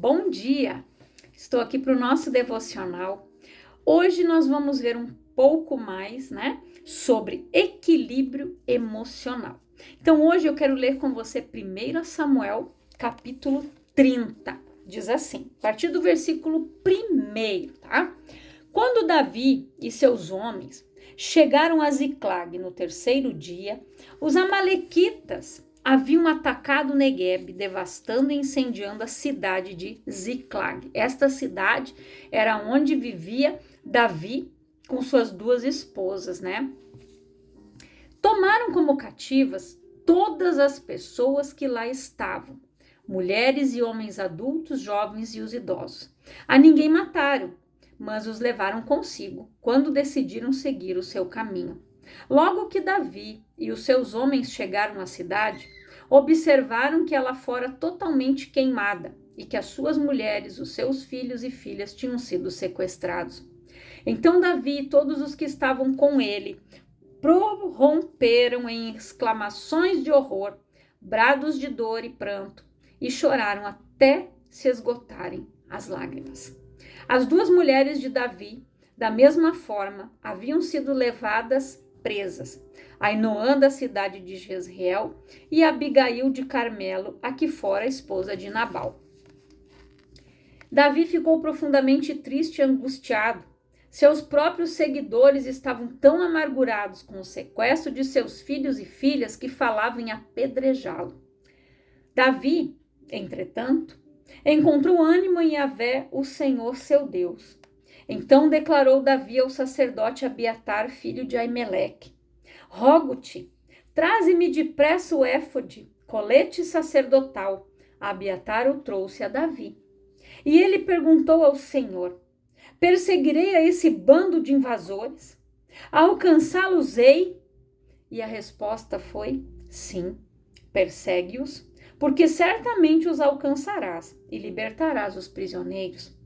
bom dia! Estou aqui para o nosso devocional. Hoje nós vamos ver um pouco mais, sobre equilíbrio emocional. Então hoje eu quero ler com você 1 Samuel, capítulo 30. Diz assim, a partir do versículo 1, tá? Quando Davi e seus homens chegaram a Ziclag no terceiro dia, os amalequitas haviam atacado Neguebe, devastando e incendiando a cidade de Ziclag. Esta cidade era onde vivia Davi com suas duas esposas, Tomaram como cativas todas as pessoas que lá estavam, mulheres e homens adultos, jovens e os idosos. A ninguém mataram, mas os levaram consigo, quando decidiram seguir o seu caminho. Logo que Davi e os seus homens chegaram à cidade, observaram que ela fora totalmente queimada e que as suas mulheres, os seus filhos e filhas tinham sido sequestrados. Então Davi e todos os que estavam com ele prorromperam em exclamações de horror, brados de dor e pranto, e choraram até se esgotarem as lágrimas. As duas mulheres de Davi, da mesma forma, haviam sido levadas presas, Ainoã da cidade de Jezreel e Abigail de Carmelo, a que fora a esposa de Nabal. Davi ficou profundamente triste e angustiado. Seus próprios seguidores estavam tão amargurados com o sequestro de seus filhos e filhas que falavam em apedrejá-lo. Davi, entretanto, encontrou ânimo em Yahvé, o Senhor seu Deus. Então declarou Davi ao sacerdote Abiatar, filho de Aimeleque: Rogo-te, traze-me depressa o éfode, colete sacerdotal. Abiatar o trouxe a Davi. E ele perguntou ao Senhor: perseguirei a esse bando de invasores? Alcançá-los-ei? E a resposta foi: sim, persegue-os, porque certamente os alcançarás e libertarás os prisioneiros.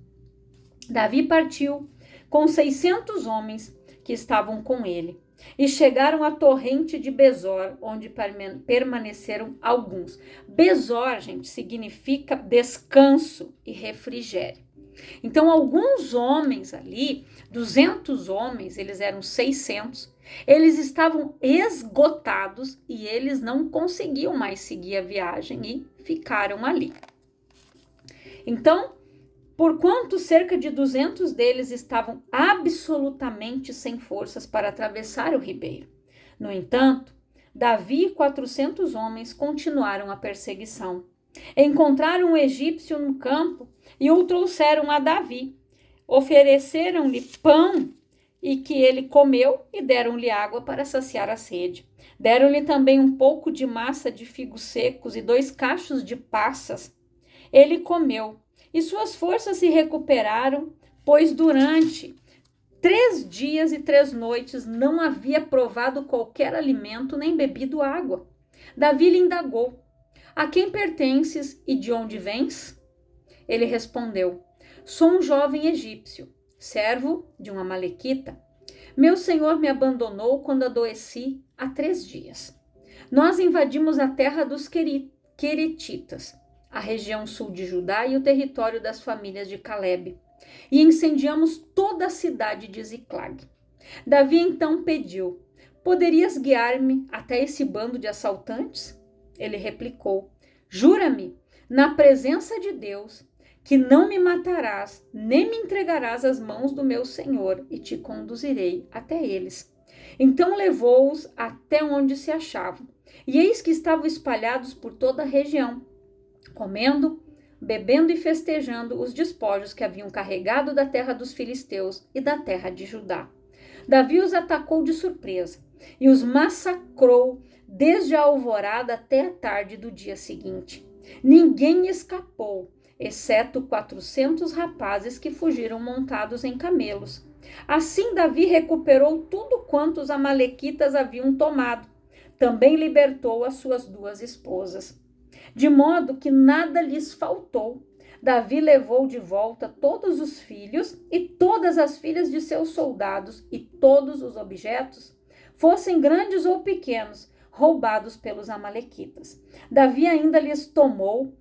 Davi partiu com 600 homens que estavam com ele e chegaram à torrente de Besor, onde permaneceram alguns. Besor, gente, significa descanso e refrigério. Então, alguns homens ali, 200 homens, eles eram 600, eles estavam esgotados e eles não conseguiam mais seguir a viagem e ficaram ali. Então, porquanto cerca de 200 deles estavam absolutamente sem forças para atravessar o ribeiro. No entanto, Davi e 400 homens continuaram a perseguição. Encontraram um egípcio no campo e o trouxeram a Davi. Ofereceram-lhe pão e que ele comeu e deram-lhe água para saciar a sede. Deram-lhe também um pouco de massa de figos secos e 2 cachos de passas. Ele comeu e suas forças se recuperaram, pois durante 3 dias e 3 noites não havia provado qualquer alimento nem bebido água. Davi lhe indagou: a quem pertences e de onde vens? Ele respondeu: sou um jovem egípcio, servo de um amalequita. Meu senhor me abandonou quando adoeci há 3 dias. Nós invadimos a terra dos Queretitas, a região sul de Judá e o território das famílias de Calebe, e incendiamos toda a cidade de Ziclag. Davi então pediu: poderias guiar-me até esse bando de assaltantes? Ele replicou: jura-me, na presença de Deus, que não me matarás, nem me entregarás às mãos do meu senhor, e te conduzirei até eles. Então levou-os até onde se achavam, e eis que estavam espalhados por toda a região, comendo, bebendo e festejando os despojos que haviam carregado da terra dos filisteus e da terra de Judá. Davi os atacou de surpresa e os massacrou desde a alvorada até a tarde do dia seguinte. Ninguém escapou, exceto 400 rapazes que fugiram montados em camelos. Assim Davi recuperou tudo quanto os amalequitas haviam tomado. Também libertou as suas 2 esposas, de modo que nada lhes faltou. Davi levou de volta todos os filhos e todas as filhas de seus soldados e todos os objetos, fossem grandes ou pequenos, roubados pelos amalequitas. Davi ainda lhes tomou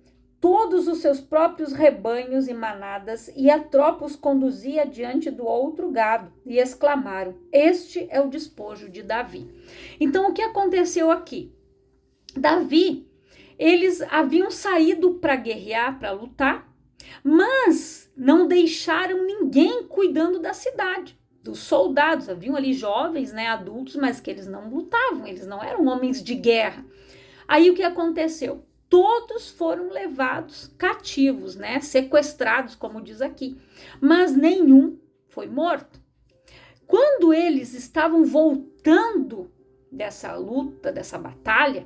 todos os seus próprios rebanhos e manadas, e a tropa os conduzia diante do outro gado, e exclamaram: este é o despojo de Davi. Então, o que aconteceu aqui? Davi, eles haviam saído para guerrear, para lutar, mas não deixaram ninguém cuidando da cidade, dos soldados. Haviam ali jovens, né, adultos, mas que eles não lutavam, eles não eram homens de guerra. Aí o que aconteceu? Todos foram levados cativos, né, sequestrados, como diz aqui, mas nenhum foi morto. Quando eles estavam voltando dessa luta, dessa batalha,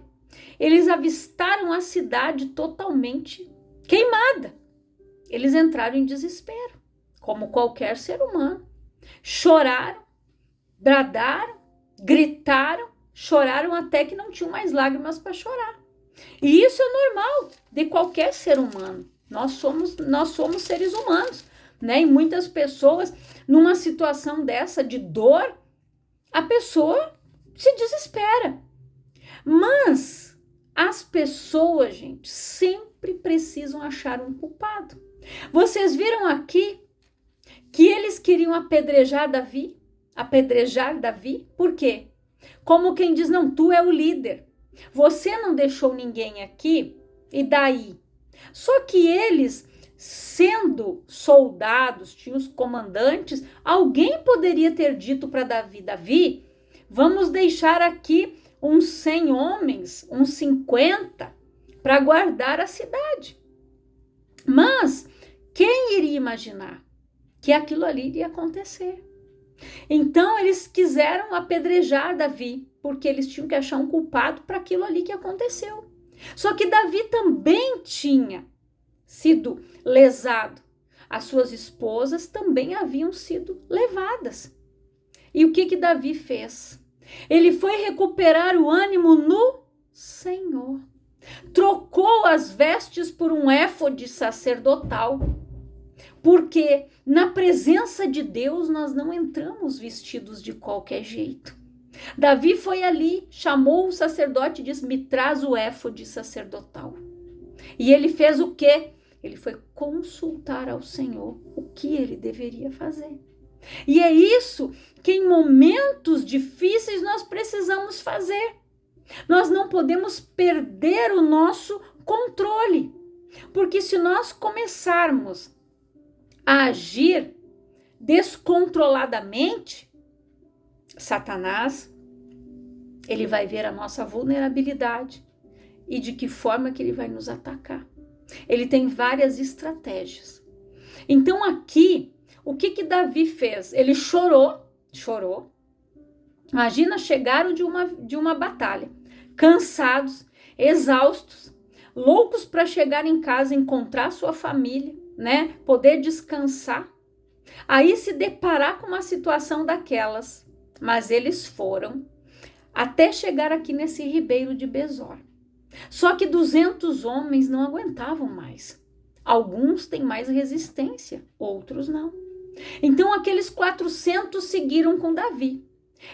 eles avistaram a cidade totalmente queimada. Eles entraram em desespero, como qualquer ser humano. Choraram, bradaram, gritaram, choraram até que não tinham mais lágrimas para chorar. E isso é normal de qualquer ser humano. Nós somos seres humanos, né? E muitas pessoas, numa situação dessa de dor, a pessoa se desespera. Mas as pessoas, gente, sempre precisam achar um culpado. Vocês viram aqui que eles queriam apedrejar Davi? Por quê? Como quem diz, não, tu é o líder. Você não deixou ninguém aqui, e daí? Só que eles, sendo soldados, tinham os comandantes, alguém poderia ter dito para Davi, vamos deixar aqui uns 100 homens, uns 50, para guardar a cidade. Mas quem iria imaginar que aquilo ali iria acontecer? Então eles quiseram apedrejar Davi, porque eles tinham que achar um culpado para aquilo ali que aconteceu. Só que Davi também tinha sido lesado. As suas esposas também haviam sido levadas. E o que Davi fez? Ele foi recuperar o ânimo no Senhor. Trocou as vestes por um éfode sacerdotal. Porque na presença de Deus nós não entramos vestidos de qualquer jeito. Davi foi ali, chamou o sacerdote e disse, me traz o éfode sacerdotal. E ele fez o quê? Ele foi consultar ao Senhor o que ele deveria fazer. E é isso que em momentos difíceis nós precisamos fazer. Nós não podemos perder o nosso controle. Porque se nós começarmos a agir descontroladamente, Satanás, ele vai ver a nossa vulnerabilidade e de que forma que ele vai nos atacar. Ele tem várias estratégias. Então aqui, o que Davi fez? Ele chorou. Imagina, chegaram de uma batalha, cansados, exaustos, loucos para chegar em casa, encontrar sua família, né? Poder descansar. Aí se deparar com uma situação daquelas. Mas eles foram até chegar aqui nesse ribeiro de Besor. Só que 200 homens não aguentavam mais. Alguns têm mais resistência, outros não. Então aqueles 400 seguiram com Davi.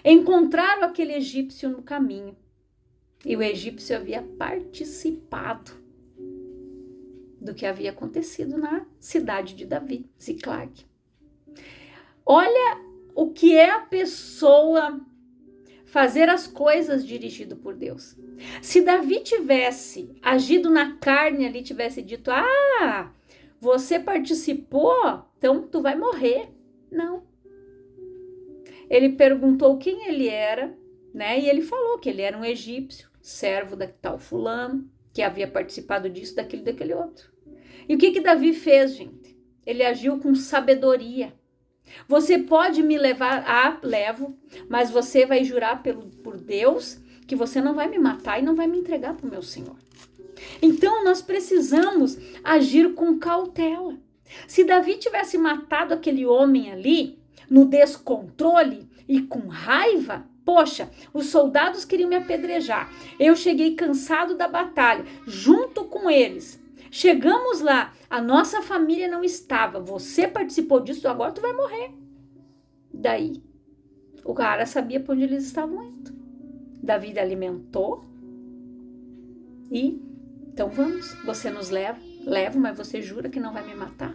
Encontraram aquele egípcio no caminho. E o egípcio havia participado do que havia acontecido na cidade de Davi, Ziclag. Olha o que é a pessoa fazer as coisas dirigido por Deus. Se Davi tivesse agido na carne ali, tivesse dito, você participou, então tu vai morrer. Não. Ele perguntou quem ele era, né? E ele falou que ele era um egípcio, servo da tal fulano, que havia participado disso, daquele outro. E o que Davi fez, gente? Ele agiu com sabedoria. Você pode me levar, levo, mas você vai jurar por Deus que você não vai me matar e não vai me entregar para o meu Senhor. Então nós precisamos agir com cautela. Se Davi tivesse matado aquele homem ali, no descontrole e com raiva, poxa, os soldados queriam me apedrejar. Eu cheguei cansado da batalha, junto com eles. Chegamos lá, a nossa família não estava, você participou disso, agora tu vai morrer. Daí, o cara sabia para onde eles estavam indo. Davi alimentou e, então vamos, você nos leva, Levo, mas você jura que não vai me matar?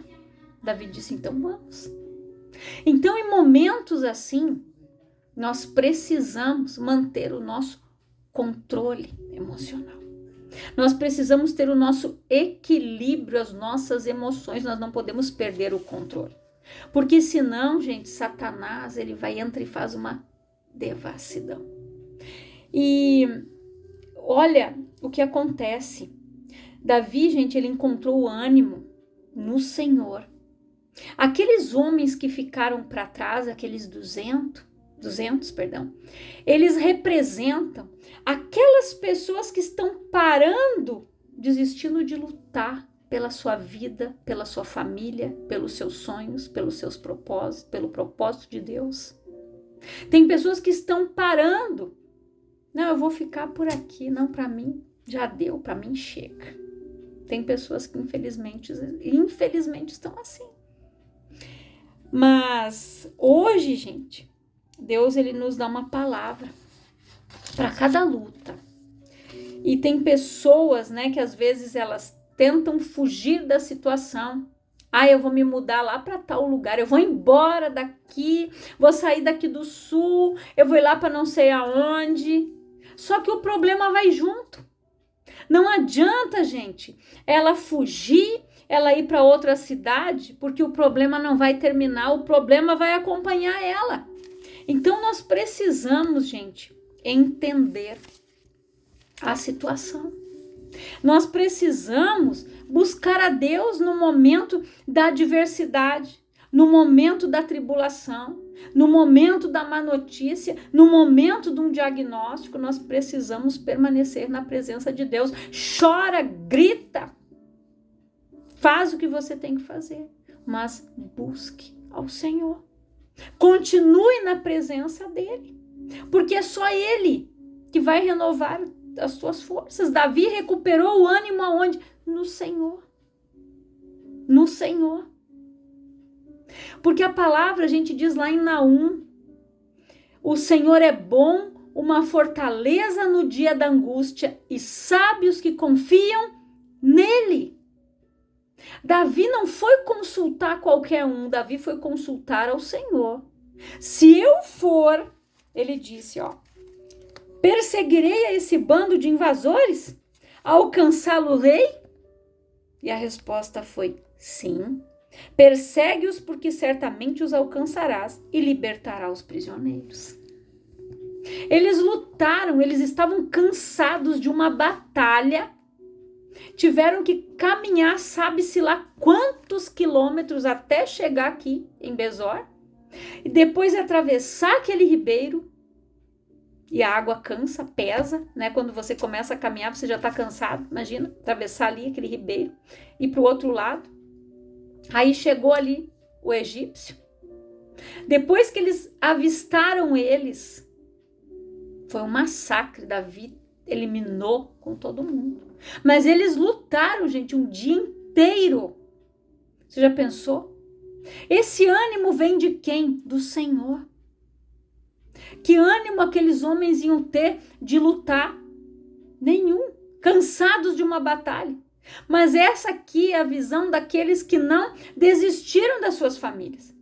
Davi disse, então vamos. Então, em momentos assim, nós precisamos manter o nosso controle emocional. Nós precisamos ter o nosso equilíbrio, as nossas emoções, nós não podemos perder o controle. Porque senão, gente, Satanás, ele vai entrar e faz uma devassidão. E olha o que acontece. Davi, gente, ele encontrou o ânimo no Senhor. Aqueles homens que ficaram para trás, aqueles 200, eles representam aquelas pessoas que estão parando, desistindo de lutar pela sua vida, pela sua família, pelos seus sonhos, pelos seus propósitos, pelo propósito de Deus. Tem pessoas que estão parando. Não, eu vou ficar por aqui, não, para mim já deu, para mim chega. Tem pessoas que infelizmente estão assim. Mas hoje, gente, Deus, ele nos dá uma palavra para cada luta. E tem pessoas, né, que às vezes elas tentam fugir da situação. Ah, eu vou me mudar lá para tal lugar, eu vou embora daqui, vou sair daqui do sul, eu vou ir lá para não sei aonde. Só que o problema vai junto. Não adianta, gente, ela fugir, ela ir para outra cidade, porque o problema não vai terminar, o problema vai acompanhar ela. Então, nós precisamos, gente, entender a situação. Nós precisamos buscar a Deus no momento da adversidade, no momento da tribulação, no momento da má notícia, no momento de um diagnóstico. Nós precisamos permanecer na presença de Deus. Chora, grita, faz o que você tem que fazer, mas busque ao Senhor. Continue na presença dele, porque é só ele que vai renovar as suas forças. Davi recuperou o ânimo aonde? No Senhor. No Senhor. Porque a palavra, a gente diz lá em Naum, o Senhor é bom, uma fortaleza no dia da angústia, e sábios que confiam nele. Davi não foi consultar qualquer um, Davi foi consultar ao Senhor. Se eu for, ele disse, perseguirei a esse bando de invasores? Alcançá-lo-ei? E a resposta foi, sim. Persegue-os porque certamente os alcançarás e libertará os prisioneiros. Eles lutaram, eles estavam cansados de uma batalha, tiveram que caminhar, sabe-se lá quantos quilômetros até chegar aqui em Besor, e depois atravessar aquele ribeiro, e a água cansa, pesa, né? Quando você começa a caminhar, você já está cansado, imagina, atravessar ali aquele ribeiro, e para o outro lado. Aí chegou ali o egípcio. Depois que eles avistaram eles, foi um massacre. Davi eliminou com todo mundo. Mas eles lutaram, gente, um dia inteiro. Você já pensou? Esse ânimo vem de quem? Do Senhor. Que ânimo aqueles homens iam ter de lutar? Nenhum. Cansados de uma batalha. Mas essa aqui é a visão daqueles que não desistiram das suas famílias.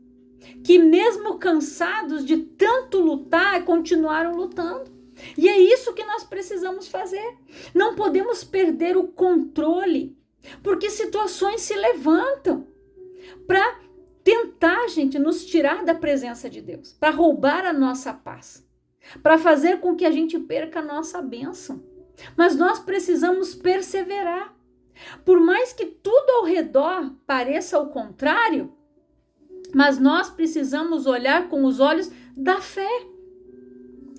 Que mesmo cansados de tanto lutar, continuaram lutando. E é isso que nós precisamos fazer. Não podemos perder o controle, porque situações se levantam para tentar, gente, nos tirar da presença de Deus, para roubar a nossa paz, para fazer com que a gente perca a nossa bênção. Mas nós precisamos perseverar. Por mais que tudo ao redor pareça o contrário, mas nós precisamos olhar com os olhos da fé.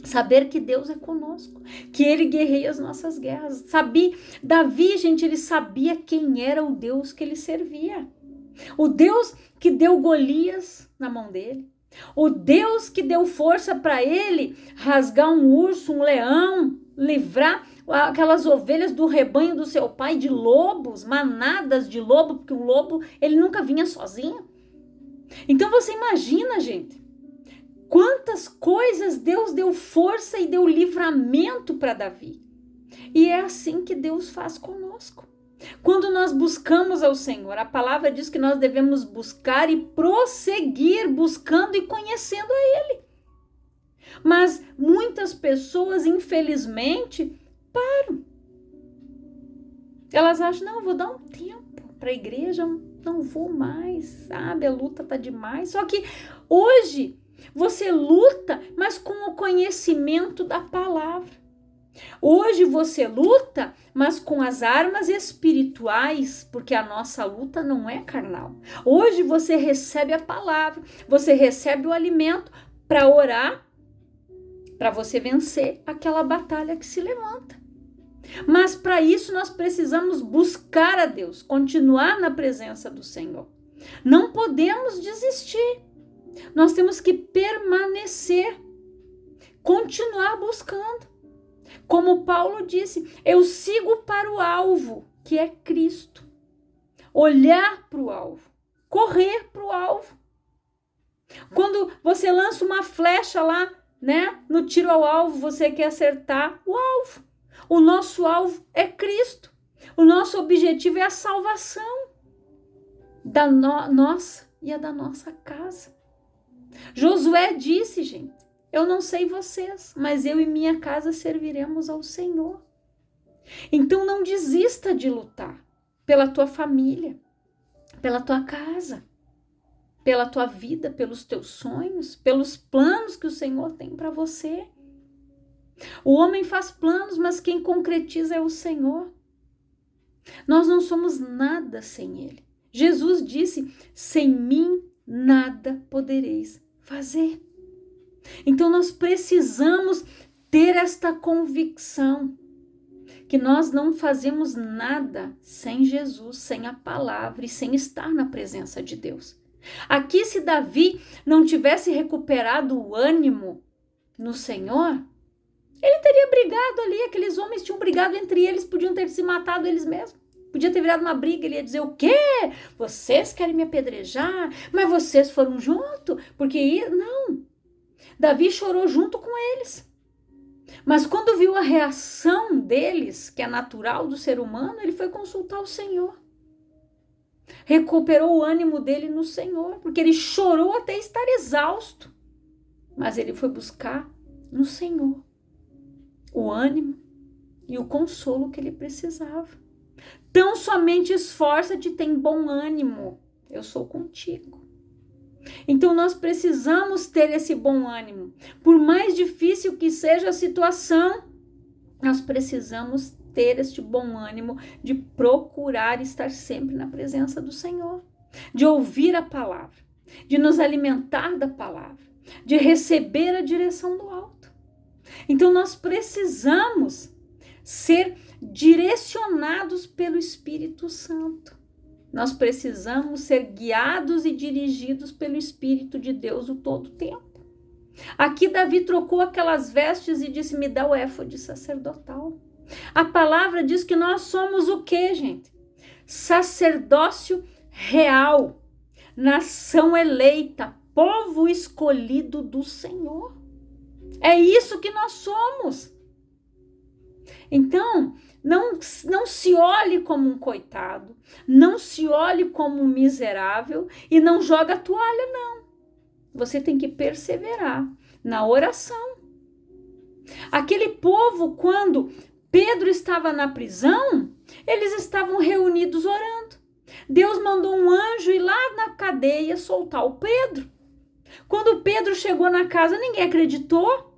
Saber que Deus é conosco, que Ele guerreia as nossas guerras. Davi, gente, ele sabia quem era o Deus que ele servia. O Deus que deu Golias na mão dele. O Deus que deu força para ele rasgar um urso, um leão, livrar aquelas ovelhas do rebanho do seu pai de lobos, manadas de lobo, porque o lobo, ele nunca vinha sozinho. Então você imagina, gente, quantas coisas Deus deu força e deu livramento para Davi. E é assim que Deus faz conosco. Quando nós buscamos ao Senhor, a palavra diz que nós devemos buscar e prosseguir buscando e conhecendo a Ele. Mas muitas pessoas, infelizmente, param. Elas acham, não, eu vou dar um tempo para a igreja, não vou mais, sabe? A luta tá demais. Só que hoje você luta, mas com o conhecimento da palavra. Hoje você luta, mas com as armas espirituais, porque a nossa luta não é carnal. Hoje você recebe a palavra, você recebe o alimento para orar, para você vencer aquela batalha que se levanta. Mas para isso nós precisamos buscar a Deus, continuar na presença do Senhor. Não podemos desistir. Nós temos que permanecer, continuar buscando. Como Paulo disse, eu sigo para o alvo, que é Cristo. Olhar para o alvo, correr para o alvo. Quando você lança uma flecha lá, né, no tiro ao alvo, você quer acertar o alvo. O nosso alvo é Cristo. O nosso objetivo é a salvação da nossa e a da nossa casa. Josué disse, gente, eu não sei vocês, mas eu e minha casa serviremos ao Senhor. Então não desista de lutar pela tua família, pela tua casa, pela tua vida, pelos teus sonhos, pelos planos que o Senhor tem para você. O homem faz planos, mas quem concretiza é o Senhor. Nós não somos nada sem Ele. Jesus disse, sem mim nada podereis fazer. Então nós precisamos ter esta convicção que nós não fazemos nada sem Jesus, sem a palavra e sem estar na presença de Deus. Aqui, se Davi não tivesse recuperado o ânimo no Senhor, ele teria brigado ali, aqueles homens tinham brigado entre eles, podiam ter se matado eles mesmos. Podia ter virado uma briga, ele ia dizer, o quê? Vocês querem me apedrejar? Mas vocês foram junto? Porque não. Davi chorou junto com eles. Mas quando viu a reação deles, que é natural do ser humano, ele foi consultar o Senhor. Recuperou o ânimo dele no Senhor, porque ele chorou até estar exausto. Mas ele foi buscar no Senhor o ânimo e o consolo que ele precisava. Tão somente esforça-te, tem bom ânimo, eu sou contigo. Então nós precisamos ter esse bom ânimo. Por mais difícil que seja a situação, nós precisamos ter este bom ânimo de procurar estar sempre na presença do Senhor, de ouvir a palavra, de nos alimentar da palavra, de receber a direção do alto. Então nós precisamos ser direcionados pelo Espírito Santo. Nós precisamos ser guiados e dirigidos pelo Espírito de Deus o todo tempo. Aqui Davi trocou aquelas vestes e disse, me dá o éfode sacerdotal. A palavra diz que nós somos o quê, gente? Sacerdócio real, nação eleita, povo escolhido do Senhor. É isso que nós somos. Então, não se olhe como um coitado, não se olhe como um miserável e não joga a toalha, não. Você tem que perseverar na oração. Aquele povo, quando Pedro estava na prisão, eles estavam reunidos orando. Deus mandou um anjo ir lá na cadeia soltar o Pedro. Quando Pedro chegou na casa, ninguém acreditou.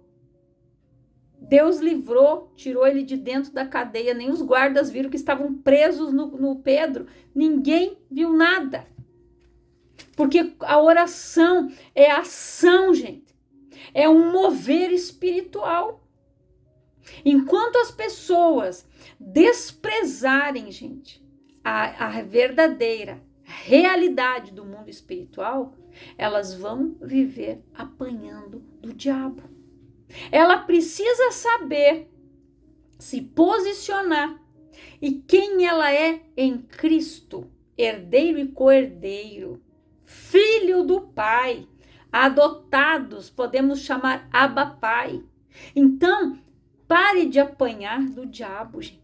Deus livrou, tirou ele de dentro da cadeia, nem os guardas viram que estavam presos no Pedro, ninguém viu nada. Porque a oração é ação, gente, é um mover espiritual. Enquanto as pessoas desprezarem, gente, a verdadeira realidade do mundo espiritual, elas vão viver apanhando do diabo. Ela precisa saber se posicionar e quem ela é em Cristo, herdeiro e co-herdeiro, filho do Pai, adotados, podemos chamar Abba Pai. Então, pare de apanhar do diabo, gente.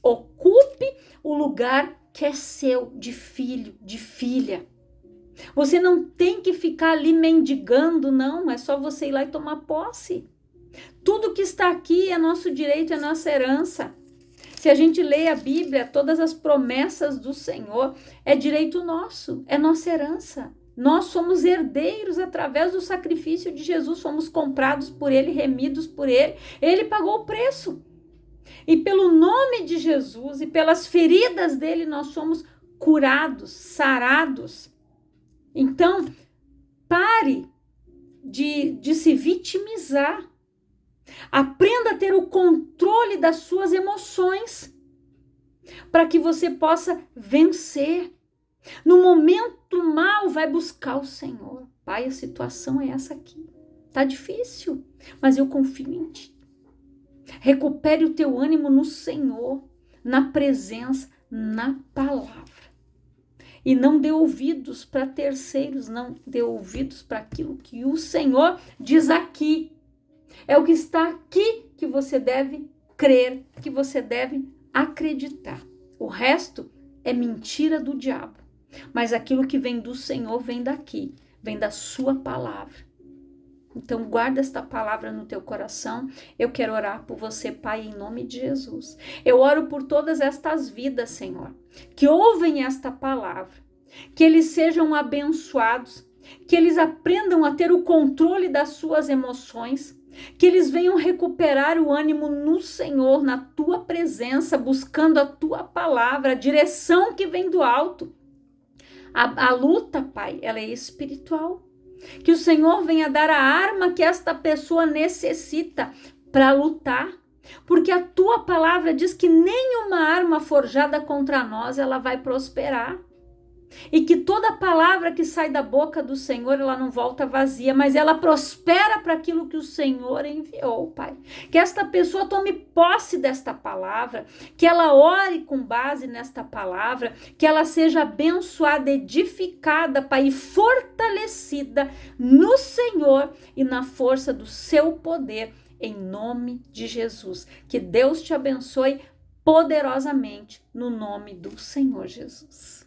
Ocupe o lugar que é seu, de filho, de filha. Você não tem que ficar ali mendigando, não. É só você ir lá e tomar posse. Tudo que está aqui é nosso direito, é nossa herança. Se a gente lê a Bíblia, todas as promessas do Senhor, é direito nosso, é nossa herança. Nós somos herdeiros através do sacrifício de Jesus, fomos comprados por Ele, remidos por Ele. Ele pagou o preço. E pelo nome de Jesus e pelas feridas dele, nós somos curados, sarados. Então, pare de se vitimizar. Aprenda a ter o controle das suas emoções, para que você possa vencer. No momento mal, vai buscar o Senhor. Pai, a situação é essa aqui. Tá difícil, mas eu confio em Ti. Recupere o teu ânimo no Senhor, na presença, na palavra. E não dê ouvidos para terceiros, não dê ouvidos para aquilo que o Senhor diz aqui. É o que está aqui que você deve crer, que você deve acreditar. O resto é mentira do diabo. Mas aquilo que vem do Senhor vem daqui, vem da sua palavra. Então guarda esta palavra no teu coração. Eu quero orar por você, Pai, em nome de Jesus. Eu oro por todas estas vidas, Senhor, que ouvem esta palavra, que eles sejam abençoados, que eles aprendam a ter o controle das suas emoções, que eles venham recuperar o ânimo no Senhor, na tua presença, buscando a tua palavra, a direção que vem do alto. A luta, Pai, ela é espiritual. Que o Senhor venha dar a arma que esta pessoa necessita para lutar. Porque a tua palavra diz que nenhuma arma forjada contra nós, ela vai prosperar. E que toda palavra que sai da boca do Senhor, ela não volta vazia, mas ela prospera para aquilo que o Senhor enviou, Pai. Que esta pessoa tome posse desta palavra, que ela ore com base nesta palavra, que ela seja abençoada, edificada, Pai, e fortalecida no Senhor e na força do seu poder, em nome de Jesus. Que Deus te abençoe poderosamente no nome do Senhor Jesus.